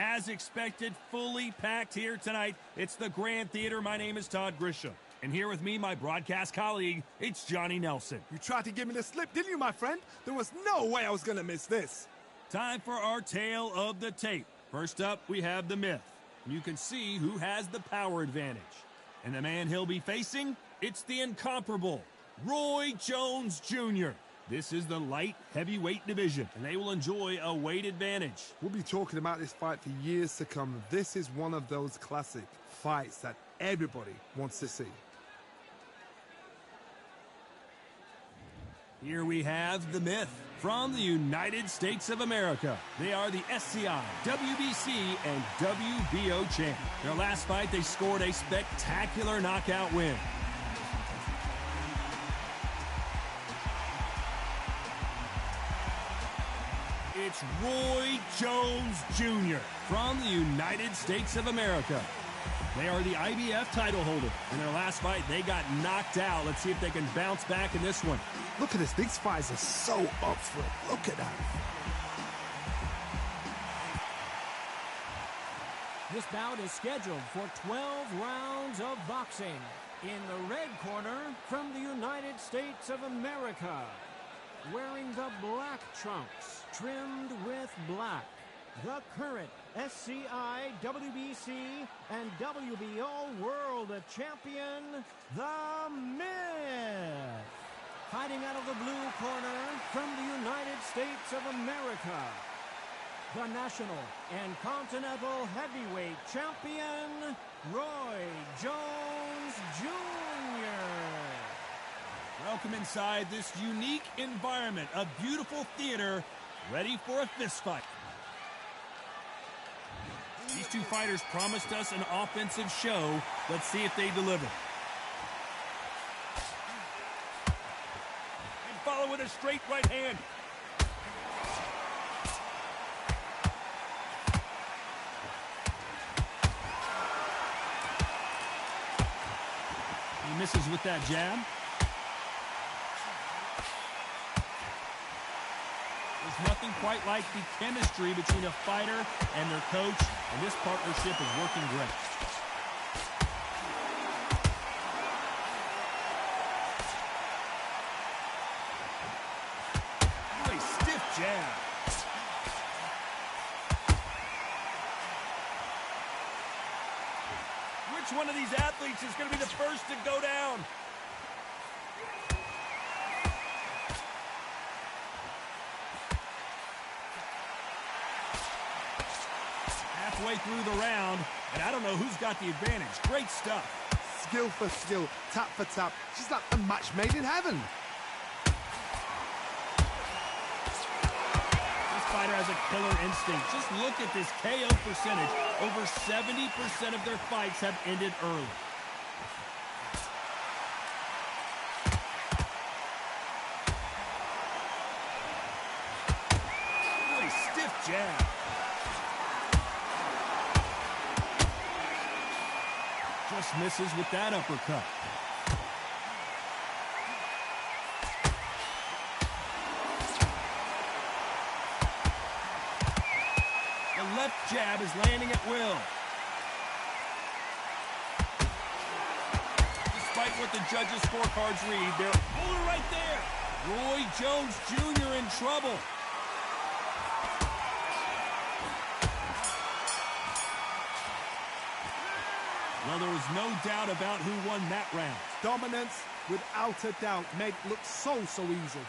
As expected, fully packed here tonight. It's the Grand Theater. My name is Todd Grisham. And here with me, my broadcast colleague, it's Johnny Nelson. You tried to give me the slip, didn't you, my friend? There was no way I was going to miss this. Time for our tale of the tape. First up, we have the myth. You can see who has the power advantage. And the man he'll be facing, it's the incomparable Roy Jones Jr. This is the light heavyweight division, and they will enjoy a weight advantage. We'll be talking about this fight for years to come. This is one of those classic fights that everybody wants to see. Here we have the myth from the United States of America. They are the SCI, WBC, and WBO champ. Their last fight, they scored a spectacular knockout win. It's Roy Jones Jr. from the United States of America. They are the IBF title holder. In their last fight, they got knocked out. Let's see if they can bounce back in this one. Look at this. These fights are so up for it. Look at that. This bout is scheduled for 12 rounds of boxing. In the red corner, from the United States of America, wearing the black trunks, trimmed with black, the current SCI, WBC, and WBO World Champion, The Myth. Fighting out of the blue corner from the United States of America, the national and continental heavyweight champion, Roy Jones Jr. Welcome inside this unique environment, a beautiful theater, ready for a fist fight. These two fighters promised us an offensive show. Let's see if they deliver. And follow with a straight right hand. He misses with that jab. There's nothing quite like the chemistry between a fighter and their coach, and this partnership is working great. Really stiff jab. Which one of these athletes is going to be the first to go down? Halfway through the round, and I don't know who's got the advantage. Great stuff. Skill for skill, tap for tap. Just like a match made in heaven. This fighter has a killer instinct. Just look at this KO percentage. Over 70% of their fights have ended early. Really stiff jab. Just misses with that uppercut. The left jab is landing at will. Despite what the judges' scorecards read, they're holding right there. Roy Jones Jr. in trouble. Well, there was no doubt about who won that round. Dominance, without a doubt, made it look so easy.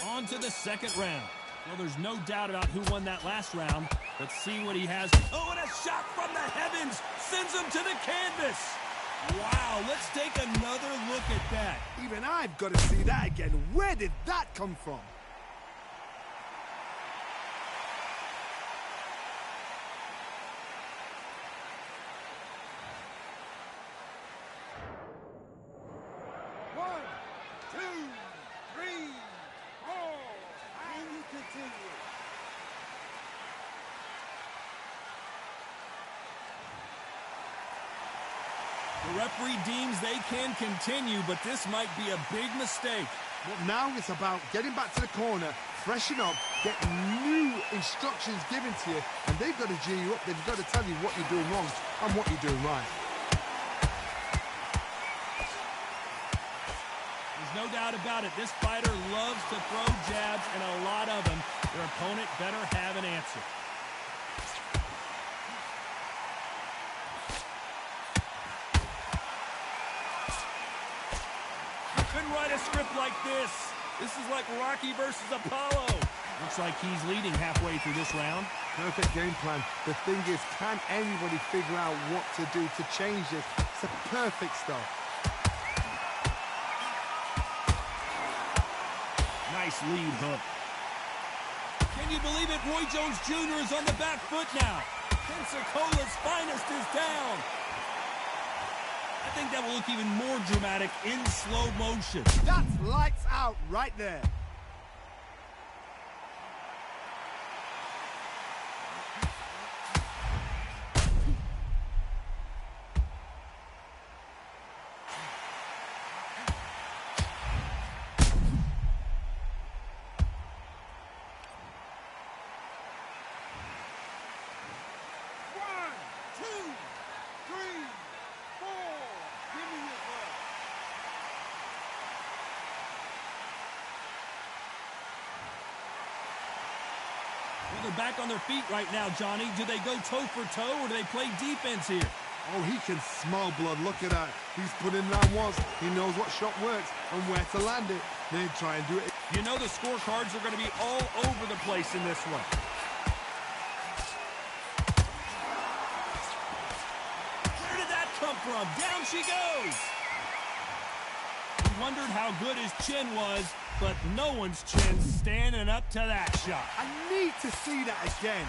On to the second round. Well, there's no doubt about who won that last round. Let's see what he has. Oh, and a shot from the heavens sends him to the canvas. Wow, let's take another look at that. Even I've got to see that again. Where did that come from? One, two, three, four, and you continue. The referee deems they can continue, but this might be a big mistake. Well, now it's about getting back to the corner, freshen up, get new instructions given to you, and they've got to G you up. They've got to tell you what you're doing wrong and what you're doing right. There's no doubt about it. This fighter loves to throw jabs, and a lot of them. Their opponent better have an answer. Couldn't write a script like this. This is like Rocky versus Apollo. Looks like he's leading halfway through this round. Perfect game plan. The thing is, can anybody figure out what to do to change this? It's a perfect start. Nice lead hook. Can you believe it? Roy Jones Jr. is on the back foot now. Pensacola's finest is down. I think that will look even more dramatic in slow motion. That's lights out right there. Well, they're back on their feet right now, Johnny. Do they go toe for toe or do they play defense here? Oh, he can smell blood. Look at that. He's put in round once. He knows what shot works and where to land it. Then try and do it. You know the scorecards are going to be all over the place in this one. Where did that come from? Down she goes. We wondered how good his chin was, but no one's chin's standing up to that shot. I need to see that again.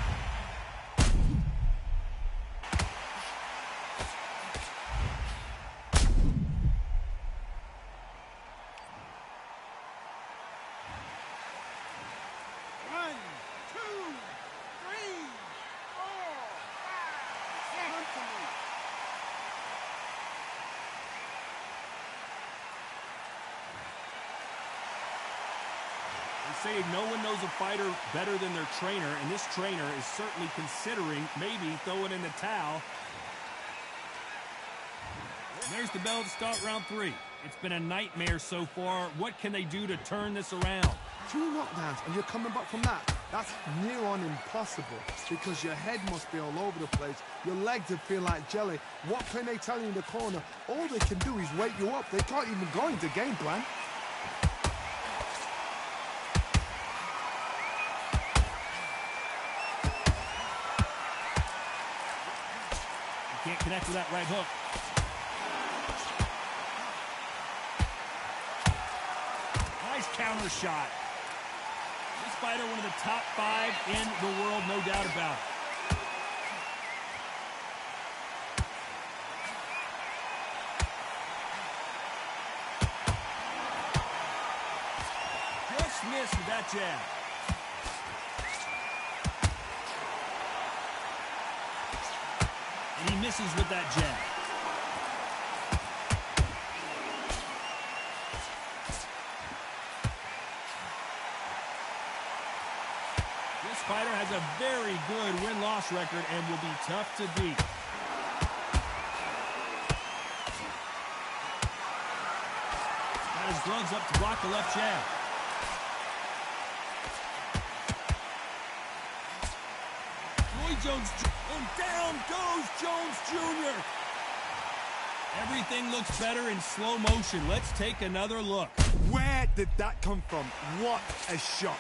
They say no one knows a fighter better than their trainer, and this trainer is certainly considering maybe throwing in the towel. And there's the bell to start round 3. It's been a nightmare so far. What can they do to turn this around? 2 knockdowns and you're coming back from that. That's near on impossible because your head must be all over the place. Your legs would feel like jelly. What can they tell you in the corner? All they can do is wake you up. They can't even go into game plan. Can't connect with that right hook. Nice counter shot. This fighter, one of the top 5 in the world, no doubt about it. Just missed with that jab. And he misses with that jab. This fighter has a very good win-loss record and will be tough to beat. Got his gloves up to block the left jab. Roy Jones, and down goes Jones Jr. Everything looks better in slow motion. Let's take another look. Where did that come from? What a shot.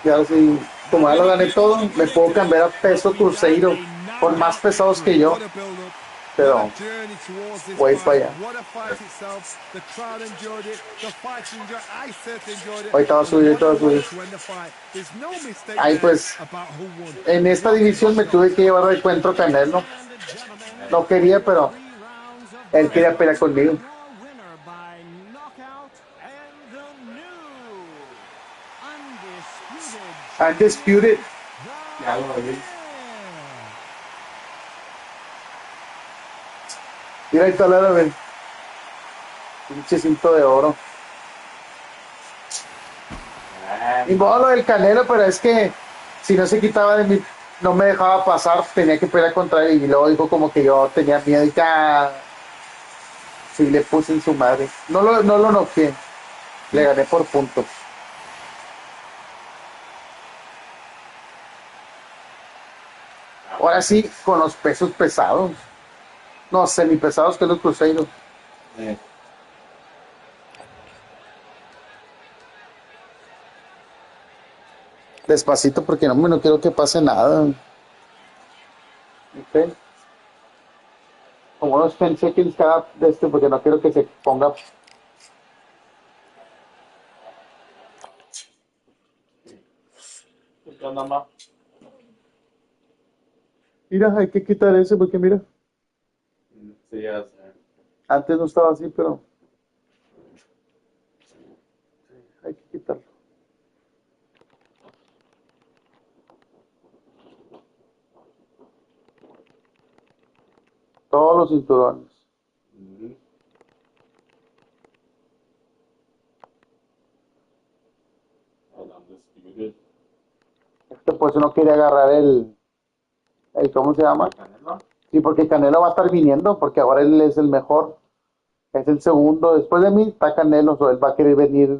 Y ahora sí, como ya lo gané todo, me puedo cambiar a peso cruceiro por más pesados que yo. pero journey towards this voy para fight. allá. What a fight itself. The crowd enjoyed it. The fighters enjoyed it. I certainly enjoyed it. Ahorita va a subir, ahorita va a subir. To end the fight. There's no mistake Ahí there pues, about who won. en esta división me tuve que llevar de encuentro Canelo. No quería, pero él quería pelear conmigo. Undisputed. Ya lo vi. Mira el taladro, ven. Pinche cinto de oro. Ni modo lo del Canelo, pero es que si no se quitaba de mí, no me dejaba pasar, tenía que pelear contra él. Y luego dijo como que yo tenía miedo y ya. Sí, le puse en su madre. No lo noqué. Le gané por puntos. Ahora sí, con los pesos pesados. No, semipesados que los cruceros. Despacito porque no quiero que pase nada. Okay. Como unos 10 seconds cada de este porque no quiero que se ponga. Mira, hay que quitar ese porque mira. Sí, ya sé. Antes no estaba así, pero hay que quitarlo. Todos los cinturones. Pues uno quiere agarrar el ¿cómo se llama? ¿Canelo? Sí, porque Canelo va a estar viniendo, porque ahora él es el mejor, es el segundo, después de mí está Canelo, o él va a querer venir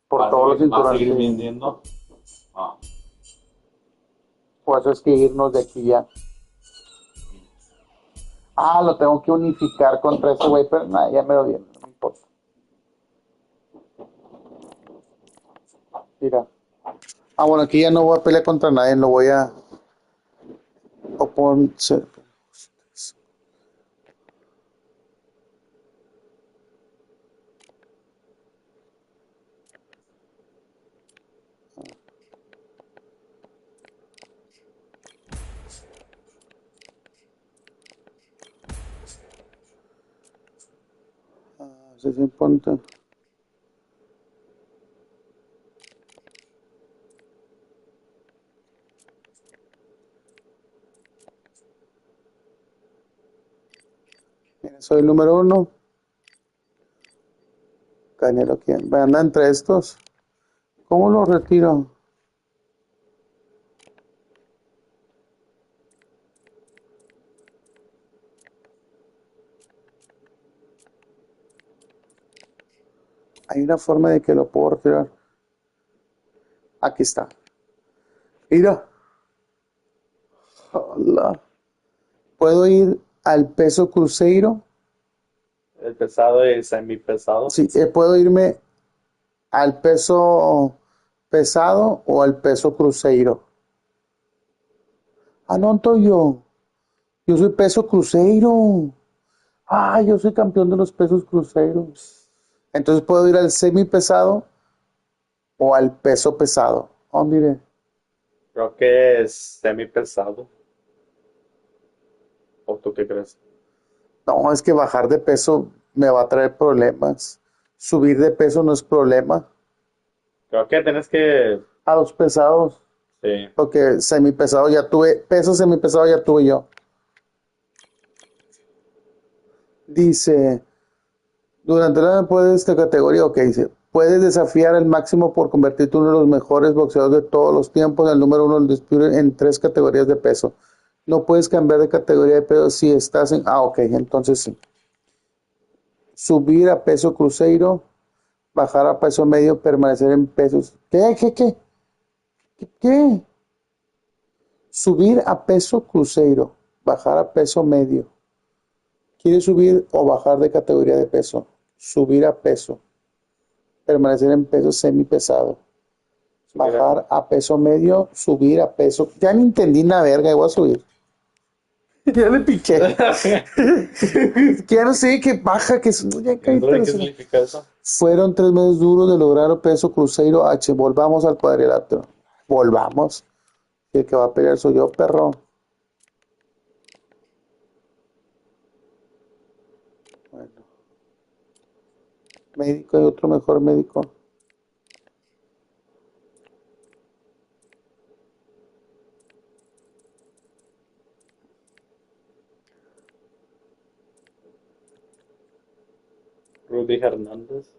por todos los cinturones. ¿Va a seguir vendiendo? Ah. Por eso es que irnos de aquí ya. Ah, lo tengo que unificar contra ese güey, pero nada, ya me lo dieron, no me importa. Mira. Ah, bueno, aquí ya no voy a pelear contra nadie, lo voy a oponer. Se ponte. Mira, soy el número 1. Canelo, ¿quién? Anda entre estos. ¿Cómo lo retiro? Hay una forma de que lo puedo retirar. Aquí está. Mira. Hola. ¿Puedo ir al peso cruceiro? El pesado y semipesado. Sí, puedo irme al peso pesado o al peso cruceiro. Ah, no, estoy yo. Yo soy peso cruceiro. Ah, yo soy campeón de los pesos cruceros. Entonces puedo ir al semipesado o al peso pesado. Oh, mire. Creo que es semipesado. ¿O tú qué crees? No, es que bajar de peso me va a traer problemas. Subir de peso no es problema. Creo que tienes que... A los pesados. Sí. Porque semipesado ya tuve, peso semipesado ya tuve yo. Dice, durante la puedes esta categoría, ok, dice, puedes desafiar al máximo por convertirte en uno de los mejores boxeadores de todos los tiempos, el número 1 del disputa en 3 categorías de peso. No puedes cambiar de categoría de peso si estás en... Ah, ok, entonces sí. Subir a peso cruceiro, bajar a peso medio, permanecer en pesos. ¿Qué? Subir a peso cruceiro, bajar a peso medio. ¿Quieres subir o bajar de categoría de peso? Subir a peso, permanecer en peso semipesado. Bajar a peso medio, subir a peso. Ya ni entendí una verga, voy a subir. Ya le piqué. Que ya no sé qué baja, que ya caí, ¿Qué pero significa eso? fueron 3 meses duros de lograr el peso cruceiro H. Volvamos al cuadrilátero. Volvamos. Y el que va a pelear soy yo, perro. Bueno. Médico, hay otro mejor médico. Rudy Hernández.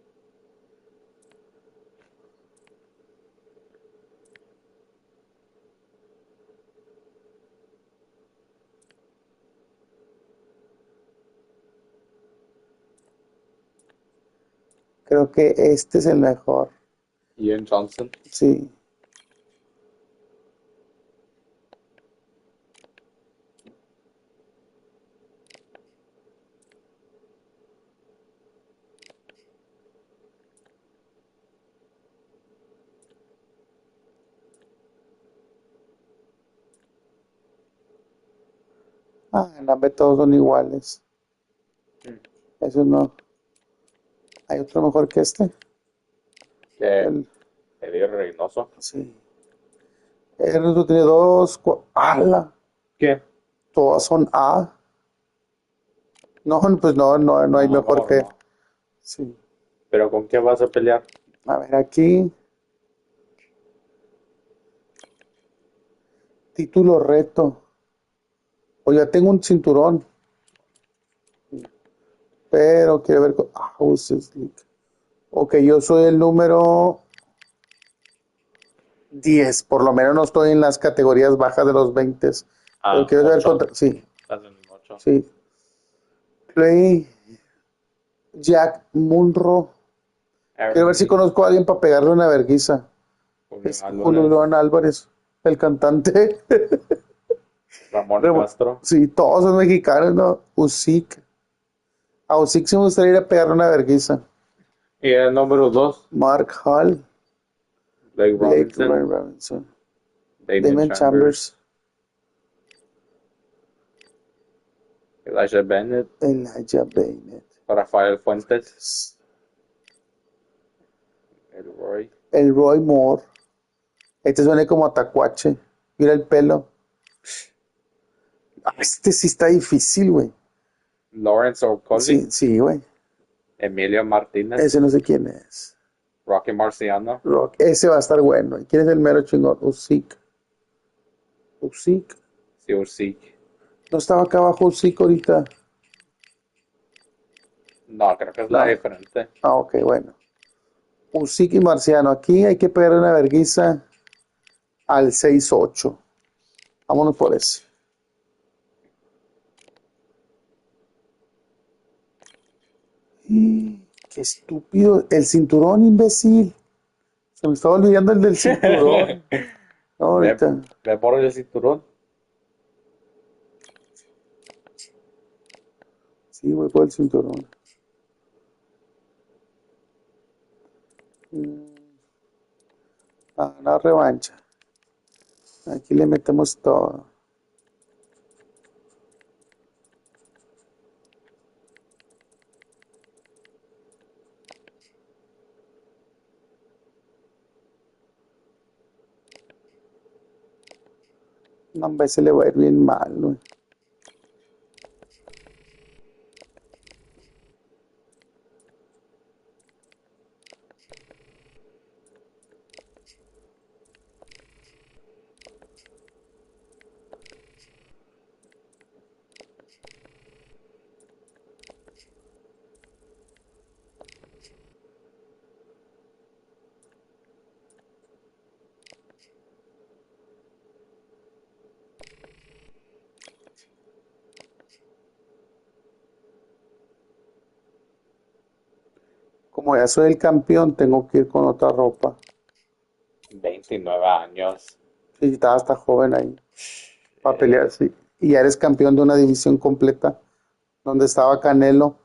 Creo que este es el mejor. Ian Johnson. Sí. Ah, en la B todos son iguales. Eso no. Hay otro mejor que este. El, Eddie Reynoso. sí. El otro tiene dos. ¡Hala! ¿Qué? Todas son A. No, pues no hay mejor que. No. Sí. ¿Pero con qué vas a pelear? A ver, aquí. Título reto. O ya tengo un cinturón. Pero quiero ver. House League. Ok, yo soy el número 10. Por lo menos no estoy en las categorías bajas de los 20. Pero quiero ver 8. contra. Sí, Estás en el 8. sí. Play Jack Munro. Quiero ver si conozco a alguien para pegarle una verguiza. Es Julián Álvarez, el cantante. Ramón Castro. Sí, todos son mexicanos, ¿no? Usyk. A Usyk sí me gustaría ir a pegarle una verguiza. Y el número 2. Mark Hall. Blake Blake Robinson. Robinson. Damien Damon Chambers. Elijah Bennett. Elijah Bennett. Rafael Fuentes. El Roy Moore. Este suena como a tacuache. Mira el pelo. Este sí está difícil, güey. Lawrence Okolie. Sí, sí, güey. Emilio Martínez. Ese no sé quién es. Rocky Marciano. Ese va a estar bueno. ¿Y quién es el mero chingón? Usyk. Sí, Usyk. ¿No estaba acá abajo Usyk ahorita? No, creo que es la diferente. Ah, ok, bueno. Usyk y Marciano. Aquí hay que pegar una verguiza al 6-8. Vámonos por ese. Qué estúpido. El cinturón, imbécil. Se me estaba olvidando el del cinturón. No, ahorita. Ve por el cinturón. Sí, voy por el cinturón. Una revancha. Aquí le metemos todo. No, hombre, se le va a ir bien mal, güey. Como ya soy el campeón, tengo que ir con otra ropa. 29 años. Sí, estaba hasta joven ahí. Para pelear, sí. Y ya eres campeón de una división completa. Donde estaba Canelo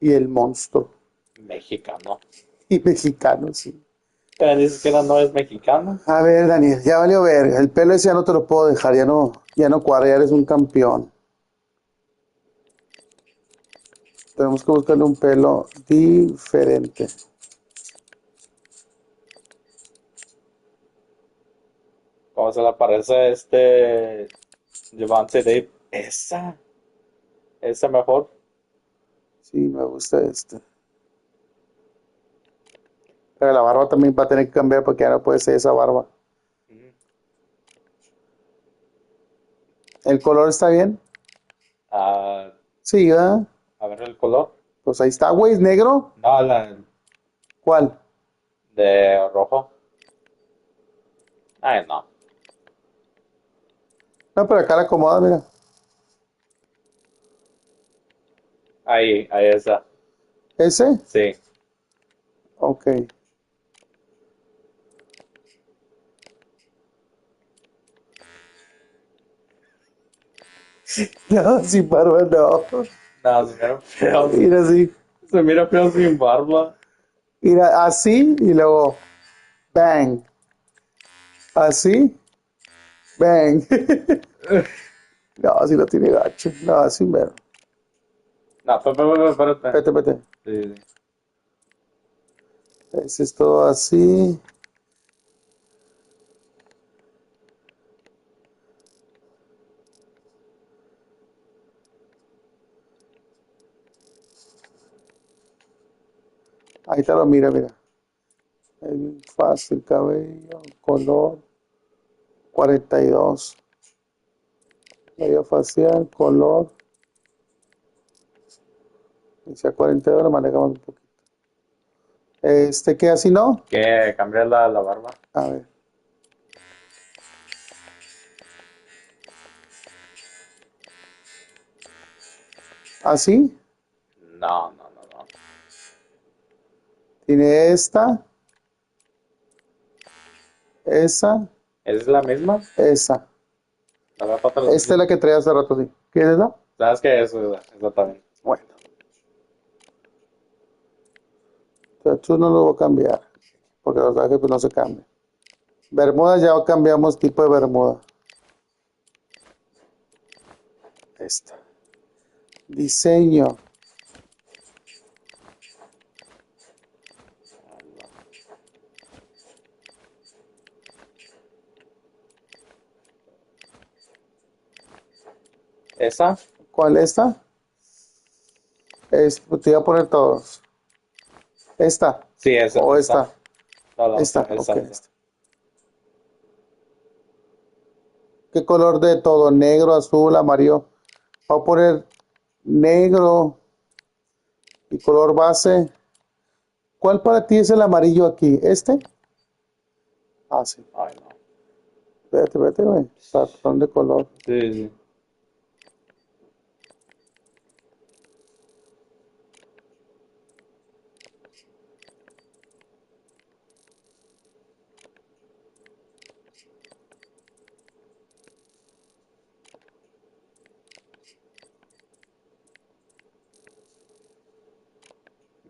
y el monstruo. Mexicano. Y mexicano, sí. Pero dices que no es mexicano. A ver, Daniel, ya valió ver. El pelo ese ya no te lo puedo dejar. Ya no cuadra, ya eres un campeón. Tenemos que buscarle un pelo diferente. ¿Cómo se le parece Devante Dave? Esa mejor. Sí, me gusta este. Pero la barba también va a tener que cambiar porque ya no puede ser esa barba. ¿El color está bien? Ah, Sí, ¿verdad? a ver el color. Pues ahí está, güey, ¿es negro? No, la ¿Cuál? de rojo. Ay, no. No, pero acá la acomoda, mira. Ahí esa. ¿Ese? Sí. Ok. No, sin barba no. No, se mira feo. Mira así. Se mira feo sin barba. Mira así y luego bang. Así, bang. No, así lo tiene gacho. No, así mero. No, espérate. Vete, vete. Sí, sí. Ese es todo así. Ahí te lo mira, mira. Es bien fácil, cabello, color, 42. Medio facial, color. Dice 42, lo manejamos un poquito. ¿Qué así no? Que cambiar la barba. A ver. Así. No. Tiene esta, esa, ¿Es la misma? esa. La voy a pasar Esta es la que traía hace rato, sí. ¿Quieres la? ¿Sabes qué es? Esa también. Bueno. Entonces no lo voy a cambiar. Porque los trajes pues no se cambian. Bermuda ya cambiamos tipo de bermuda. Esta. Diseño. ¿Esa? ¿Cuál esta? Pues, te voy a poner todos. Esta. Sí, esa. O esta. No, la Esta. otra, Ok. esa. Esta. ¿Qué color de todo? Negro, azul, amarillo. Voy a poner negro y color base. ¿Cuál para ti es el amarillo aquí? ¿Este? Ah, sí. Ay, no. Espérate, güey. Patrón de color. Sí.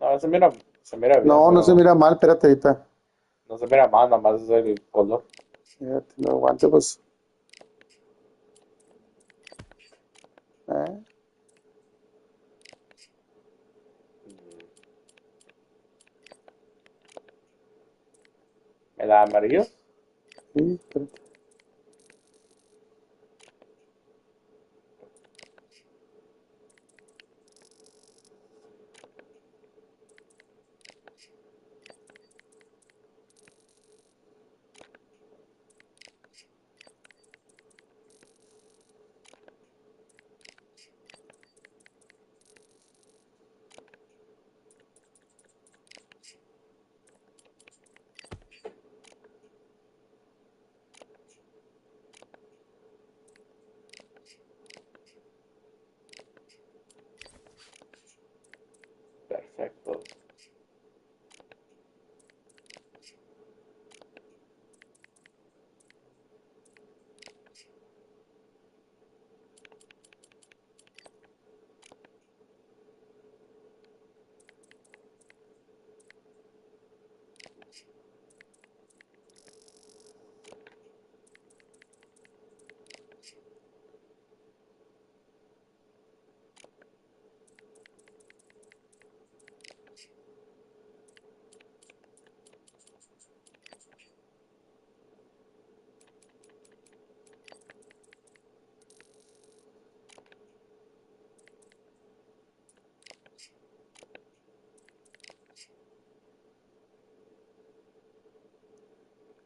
No, se mira bien, No, no se pero mira mal. Espérate ahorita. no se mira mal, nada más es el color. Fíjate, no aguante, pues. ¿Eh? ¿El amarillo? Sí, espérate.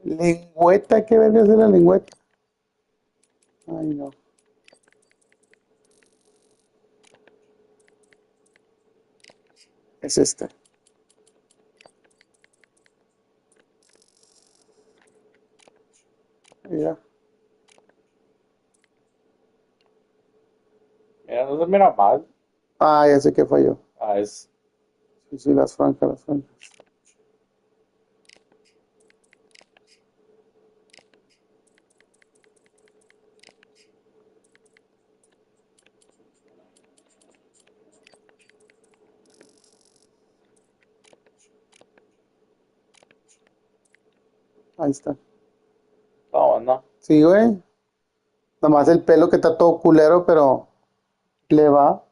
Lingüeta, ¿qué verga es la lingüeta? Ay, no. Es este. Mira. Mira, no se mira mal. Ah, ya sé que falló. Ah, es. Sí, sí, las franjas, las franjas. Ahí está. No, no. Sí, güey. Nada más el pelo que está todo culero, pero le va.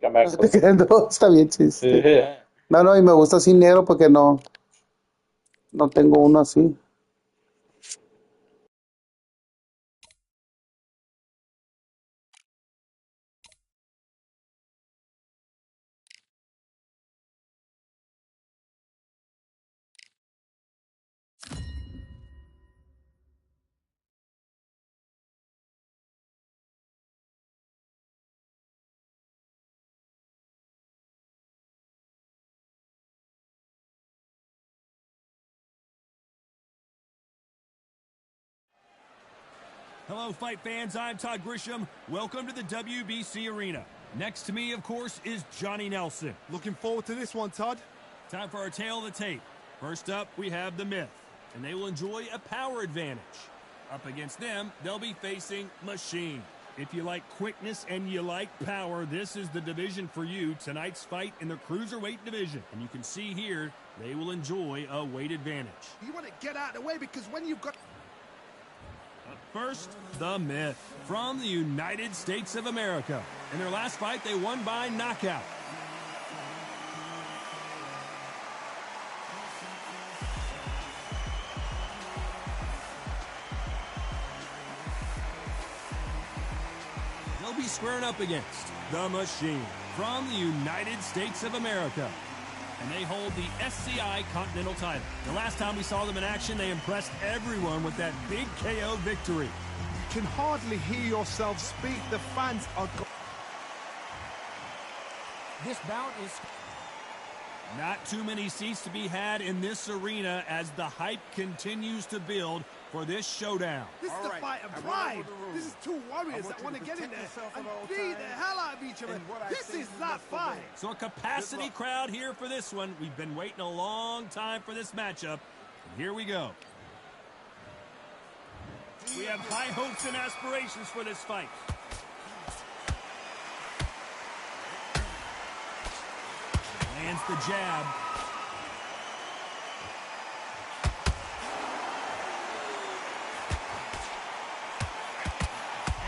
Que me No te creas, no, está bien chiste. No, no, y me gusta así negro porque no tengo uno así. Hello, fight fans. I'm Todd Grisham. Welcome to the WBC Arena. Next to me, of course, is Johnny Nelson. Looking forward to this one, Todd. Time for our tail of the tape. First up, we have the Myth, and they will enjoy a power advantage. Up against them, they'll be facing Machine. If you like quickness and you like power, this is the division for you. Tonight's fight in the cruiserweight division. And you can see here, they will enjoy a weight advantage. You want to get out of the way because when you've got... Up first, the Myth from the United States of America. In their last fight, they won by knockout. They'll be squaring up against the Machine from the United States of America. And they hold the SCI Continental title. The last time we saw them in action, they impressed everyone with that big KO victory. You can hardly hear yourself speak. The fans are... This bout is... Not too many seats to be had in this arena as the hype continues to build for this showdown. This is the fight of pride. This is two warriors that want to get in there and beat the hell out of each other. This is that fight. So a capacity crowd here for this one. We've been waiting a long time for this matchup. And here we go. We have high hopes and aspirations for this fight. Lands the jab.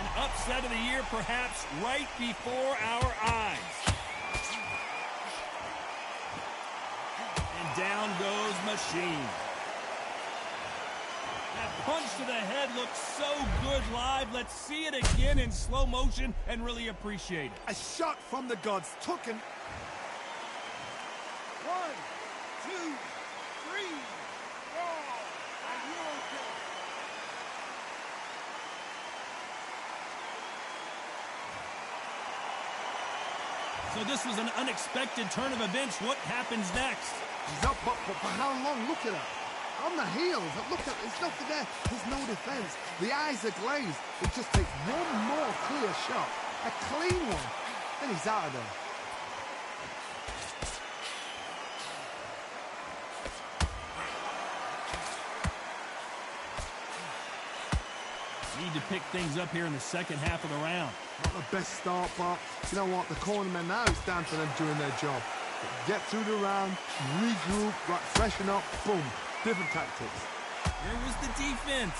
An upset of the year, perhaps right before our eyes. And down goes Machine. That punch to the head looks so good live. Let's see it again in slow motion and really appreciate it. A shot from the gods. Took him. 1, 2, 3, 4. Are you okay? So this was an unexpected turn of events. What happens next? He's up, but for how long? Look at that. On the heels. Look at there's nothing there. There's no defense. The eyes are glazed. It just takes one more clear shot. A clean one. Then he's out of there. Need to pick things up here in the second half of the round. Not the best start, but you know what? The cornermen now, it's down to them doing their job. Get through the round, regroup, right, freshen up, boom. Different tactics. Where was the defense?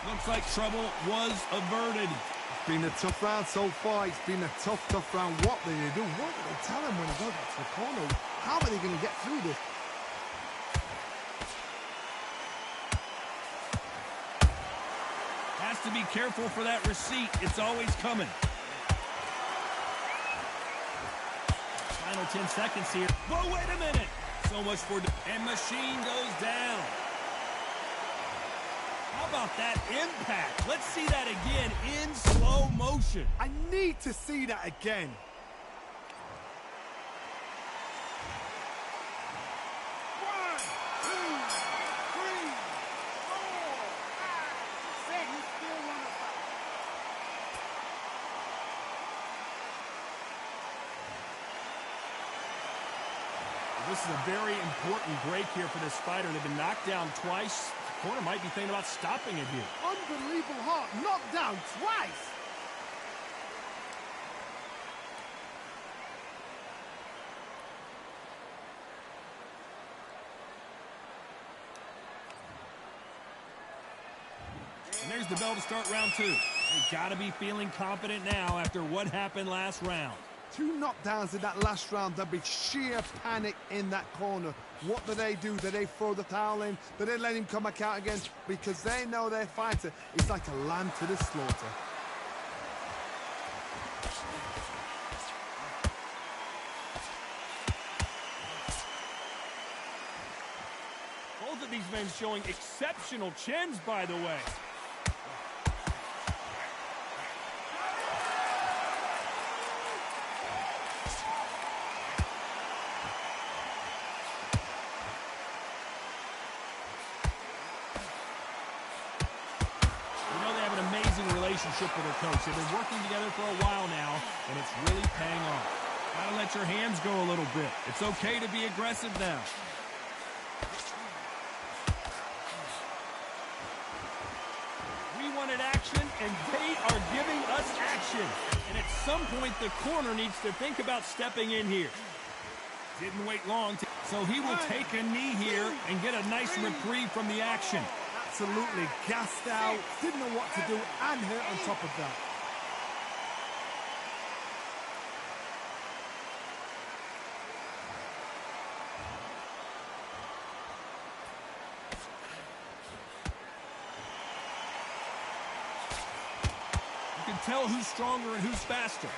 Looks like trouble was averted. It's been a tough round so far. It's been a tough round. What do they do? What do they tell them when they go back to the corner? How are they going to get through this? Has to be careful for that receipt. It's always coming. Final 10 seconds here. But wait a minute. So much for... And Machine goes down. How about that impact? Let's see that again in slow motion. I need to see that again. This is a very important break here for this fighter. They've been knocked down twice. The corner might be thinking about stopping it here. Unbelievable heart, knocked down twice. And there's the bell to start round 2. They've got to be feeling confident now after what happened last round. 2 knockdowns in that last round. There'll be sheer panic in that corner. What do? Do they throw the towel in? Do they let him come back out again? Because they know their fighter is like a lamb to the slaughter. Both of these men showing exceptional chins, by the way. Relationship with their coach. They've been working together for a while now, and it's really paying off. Gotta let your hands go a little bit. It's okay to be aggressive now. We wanted action, and they are giving us action. And at some point, the corner needs to think about stepping in here. Didn't wait long, so he will take a knee here and get a nice reprieve from the action. Absolutely gassed out, didn't know what to do, and hurt on top of that. You can tell who's stronger and who's faster.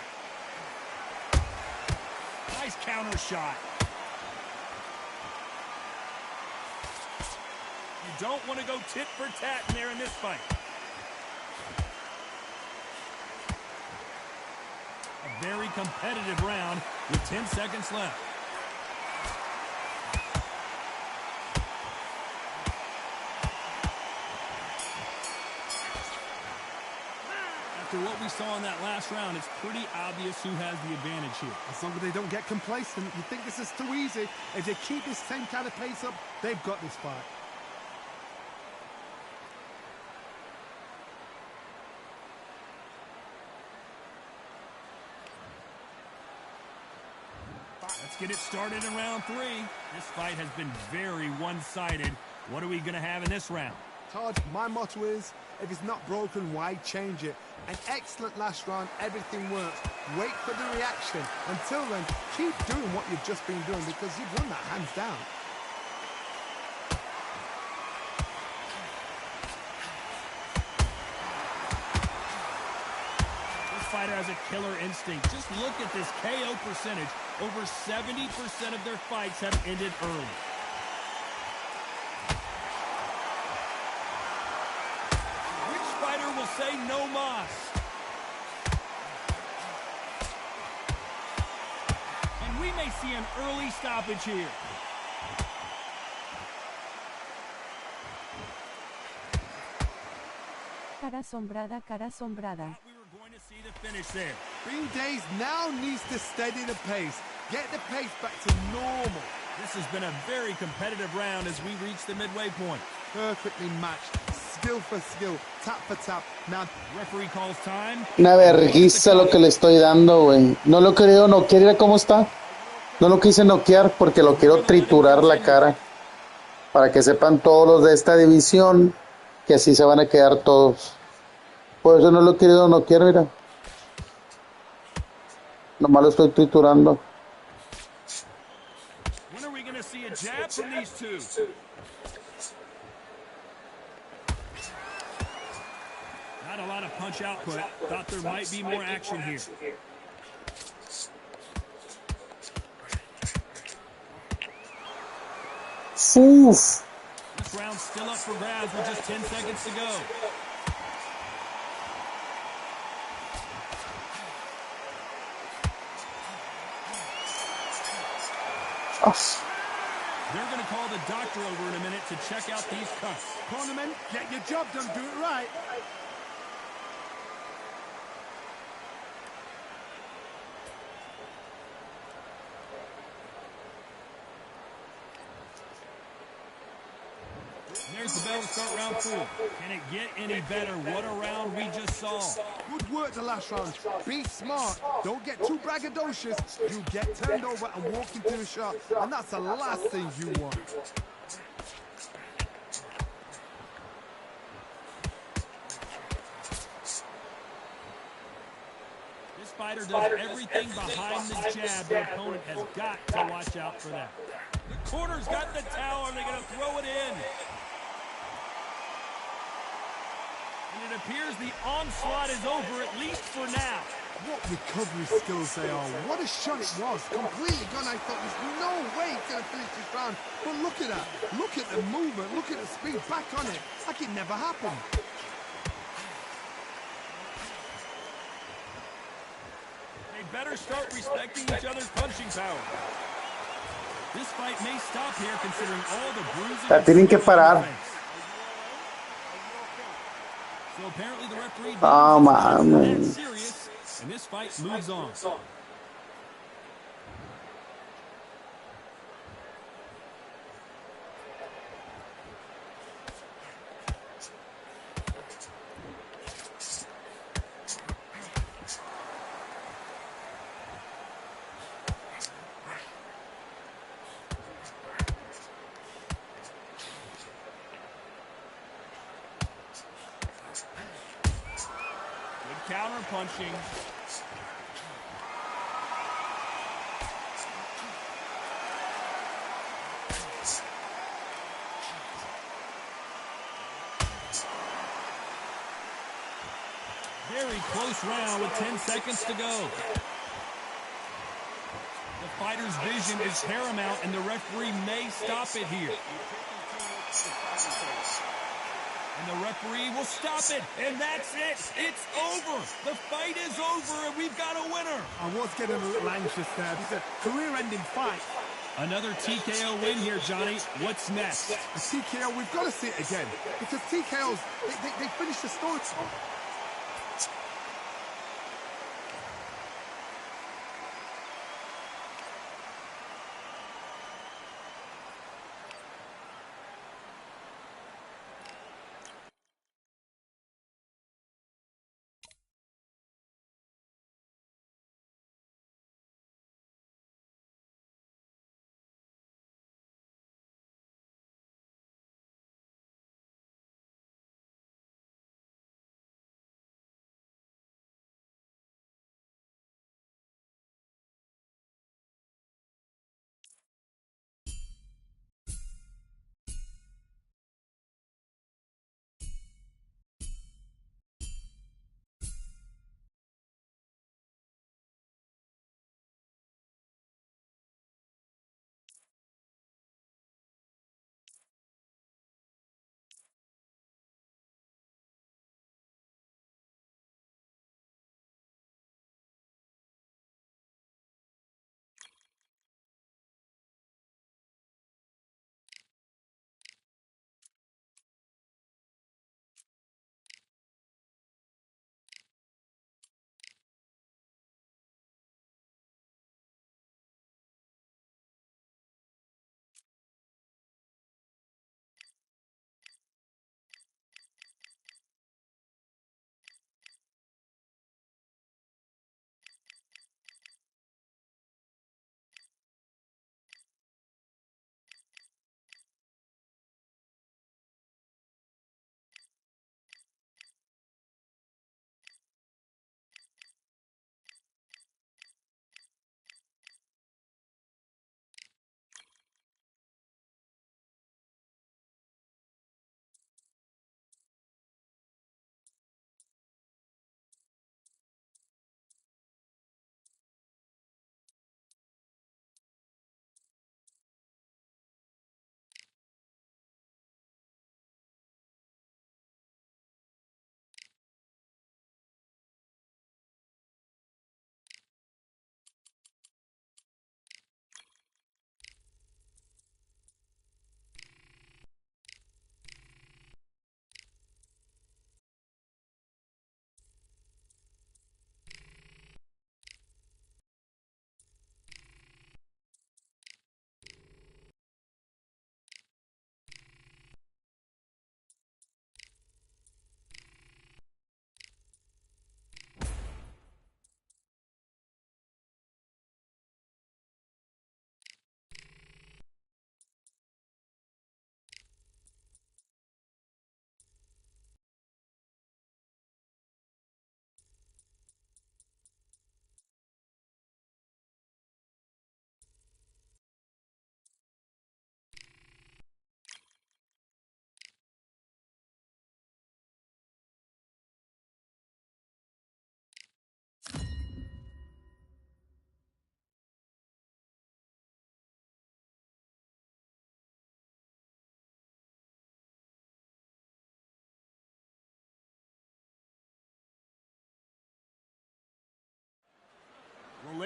Nice counter shot. You don't want to go tit for tat in there in this fight. A very competitive round with 10 seconds left. After what we saw in that last round, it's pretty obvious who has the advantage here. As long as they don't get complacent, you think this is too easy. If they keep this same kind of pace up, they've got this fight. Let's get it started in round 3. This fight has been very one-sided. What are we going to have in this round? Todd, my motto is, if it's not broken, why change it? An excellent last round, everything works. Wait for the reaction. Until then, keep doing what you've just been doing because you've won that hands down. This fighter has a killer instinct. Just look at this KO percentage. Over 70% of their fights have ended early. Which fighter will say no mas? And we may see an early stoppage here. Cara asombrada, cara asombrada. We were going to see the finish there. Bean Days now needs to steady the pace. Get the pace back to normal. This has been a very competitive round as we reach the midway point. Perfectly matched. Skill for skill. Tap for tap. Now, referee calls time. Una vergüenza lo que le estoy dando, güey. No lo quería noquear, mira cómo está. No lo quise noquear porque lo quiero triturar la cara. Para que sepan todos los de esta división que así se van a quedar todos. Por eso no lo he querido noquear, mira. Nomás lo estoy triturando. When are we going to see a jab from these two? Not a lot of punch output. Thought there might be more action here. Uf. This round's still up for grabs with just 10 seconds to go. Oh. They're going to call the doctor over in a minute to check out these cuts. Cornerman, get your job done, do it right. There's the bell to start round 4. Can it get any better? What a round we just saw. Good work the last round. Be smart. Don't get too braggadocious. You get turned over and walk into a shot, and that's the last thing you want. This fighter does everything behind the jab. The opponent has got to watch out for that. The corner's got the towel. Are they going to throw it in? And it appears the onslaught is over, at least for now. What recovery skills they are. What a shot it was. Completely gone. I thought there's no way he's going to finish this round. But look at that. Look at the movement. Look at the speed. Back on it. Like it never happened. They better start respecting each other's punching power. This fight may stop here considering all the bruising. La tienen que parar. So apparently the referee Ah, not man. that serious, and this fight moves on. Counter punching. Very close round with 10 seconds to go. The fighter's vision is paramount, and the referee may stop it here. And the referee will stop it, and that's it. It's over. The fight is over, and we've got a winner. I was getting a little anxious there. It's a career-ending fight. Another TKO win here, Johnny. What's next? A TKO, we've got to see it again. Because TKOs, they finish the story.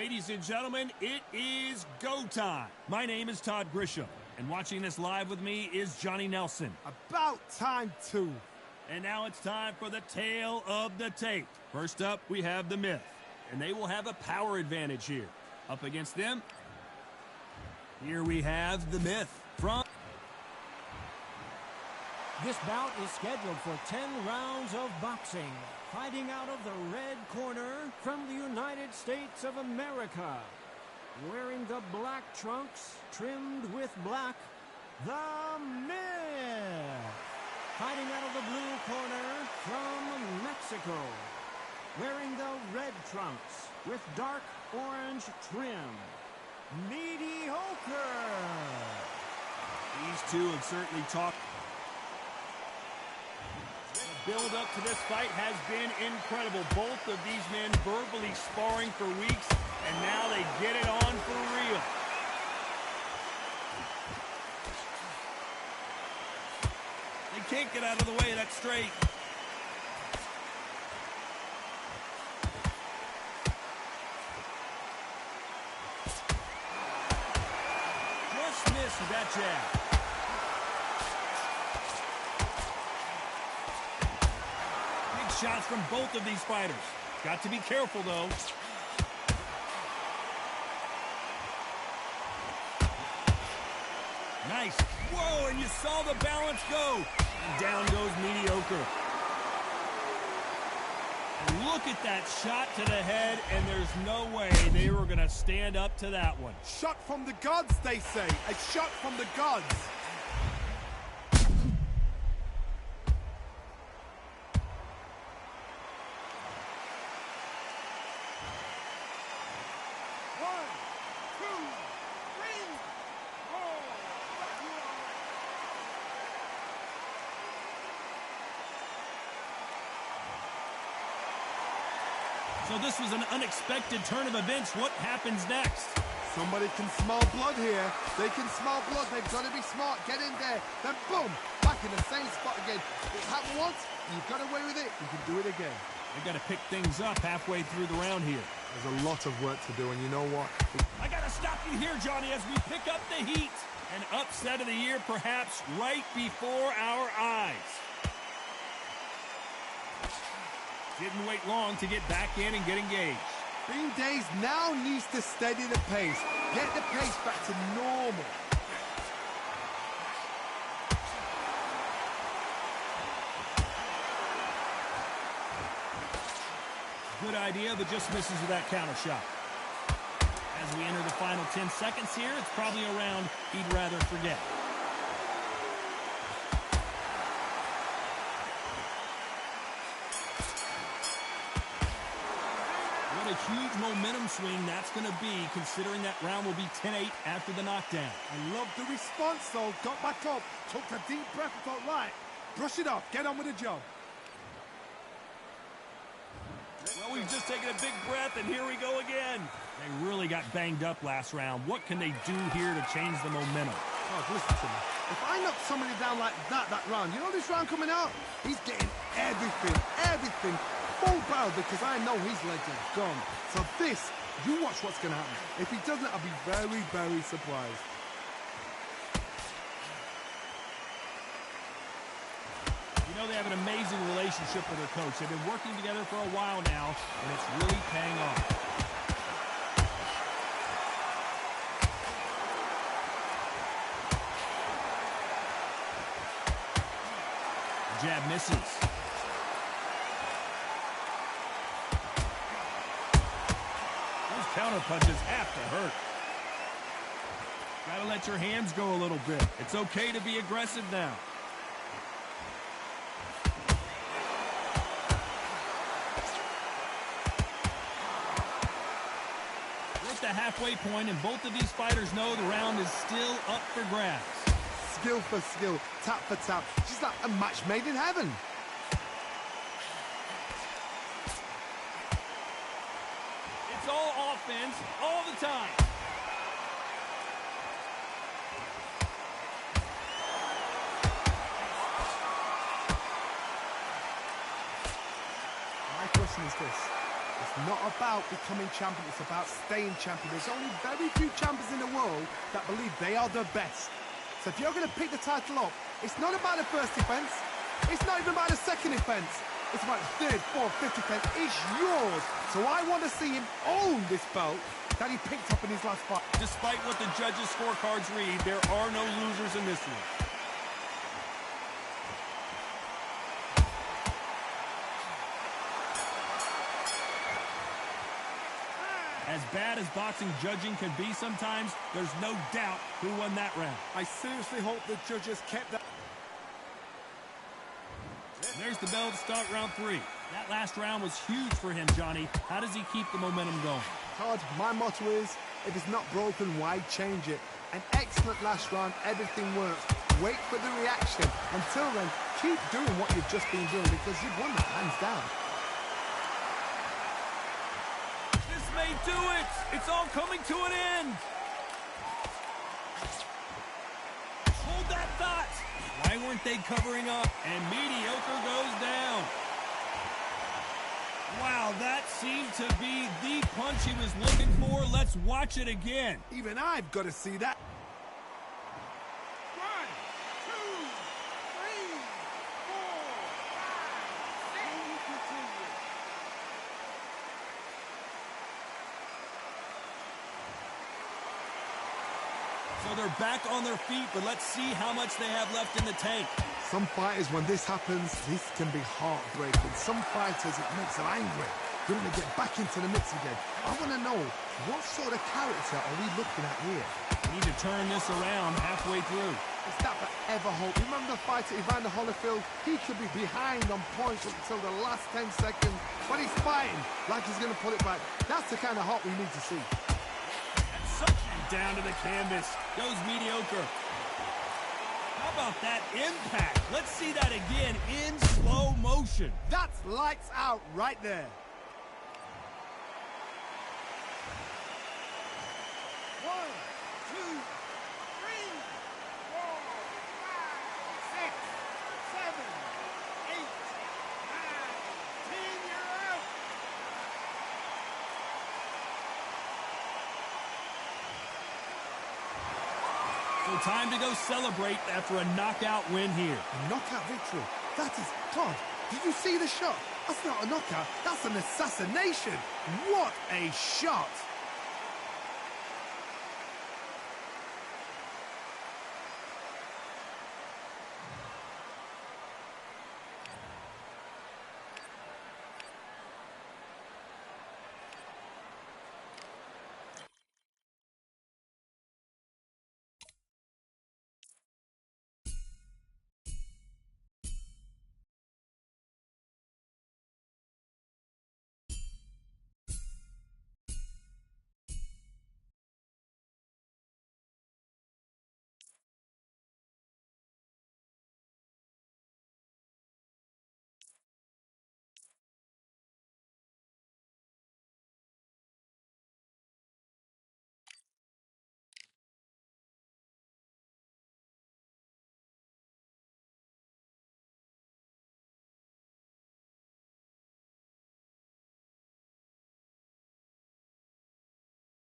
Ladies and gentlemen, it is go time. My name is Todd Grisham, and watching this live with me is Johnny Nelson. About time too. And now it's time for the tale of the tape. First up, we have the Myth, and they will have a power advantage here. Up against them, here we have the Myth from... This bout is scheduled for 10 rounds of boxing. Fighting out of the red corner from the United States of America. Wearing the black trunks trimmed with black, the Myth. Fighting out of the blue corner from Mexico. Wearing the red trunks with dark orange trim, Mediocre. These two have certainly talked. The build up to this fight has been incredible. Both of these men verbally sparring for weeks, and now they get it on for real. They can't get out of the way of that straight. Just missed with that jab. Shots from both of these fighters. Got to be careful, though. Nice. Whoa, and you saw the balance go. And down goes Mediocre. And look at that shot to the head, and there's no way they were going to stand up to that one. Shot from the gods, they say. A shot from the gods. So this was an unexpected turn of events. What happens next? Somebody can smell blood here. They can smell blood. They've got to be smart. Get in there. Then boom, back in the same spot again. It happened once. You got away with it. You can do it again. They got to pick things up halfway through the round here. There's a lot of work to do, and you know what? I got to stop you here, Johnny, as we pick up the heat. An upset of the year, perhaps, right before our eyes. Didn't wait long to get back in and get engaged. Bean Days now needs to steady the pace. Get the pace back to normal. Good idea, but just misses with that counter shot. As we enter the final 10 seconds here, it's probably a round he'd rather forget. What a huge momentum swing that's going to be, considering that round will be 10-8 after the knockdown. I love the response, though. Got back up, took a deep breath, and thought, right, brush it off, get on with the job. Well, we've just taken a big breath, and here we go again. They really got banged up last round. What can they do here to change the momentum? Oh, listen to me. If I knock somebody down like that round, you know this round coming out? He's getting everything full barrel, because I know his legs are gone. So this, you watch what's going to happen. If he doesn't, I'll be very, very surprised. You know, they have an amazing relationship with their coach. They've been working together for a while now, and it's really paying off. The jab misses. Those counter punches have to hurt. Gotta let your hands go a little bit. It's okay to be aggressive now. The halfway point, and both of these fighters know the round is still up for grabs. Skill for skill, tap for tap, just like a match made in heaven. It's all offense all the time. My question is this. If not about becoming champion, it's about staying champion. There's only very few champions in the world that believe they are the best. So if you're going to pick the title up, it's not about the first defense. It's not even about the second defense. It's about the third, fourth, fifth defense. It's yours. So I want to see him own this belt that he picked up in his last fight. Despite what the judges' scorecards read, there are no losers in this one. As bad as boxing judging can be sometimes, there's no doubt who won that round. I seriously hope the judges kept that. There's the bell to start round 3. That last round was huge for him, Johnny. How does he keep the momentum going? Todd, my motto is, if it's not broken, why change it? An excellent last round, everything works. Wait for the reaction. Until then, keep doing what you've just been doing because you've won that hands down. This may do it! It's all coming to an end! Hold that thought! Why weren't they covering up? And mediocre goes down. Wow, that seemed to be the punch he was looking for. Let's watch it again. Even I've got to see that. 1, 2, 3, 4, 5, 6. So they're back on their feet, but let's see how much they have left in the tank. Some fighters, when this happens, this can be heartbreaking. Some fighters, it makes them angry. They want to get back into the mix again. I want to know, what sort of character are we looking at here? We need to turn this around halfway through. Is that forever hope? Remember the fight at Evander Holyfield? He could be behind on points up until the last 10 seconds, but he's fighting like he's going to put it back. That's the kind of hope we need to see. Down to the canvas. Goes mediocre. How about that impact? Let's see that again in slow motion. That's lights out right there. 1, 2, 3, 4, 5, 6, 7, 8, 9, 10. You're out. So time to go celebrate after a knockout win here. A knockout victory. That is, Todd, did you see the shot? That's not a knockout. That's an assassination. What a shot.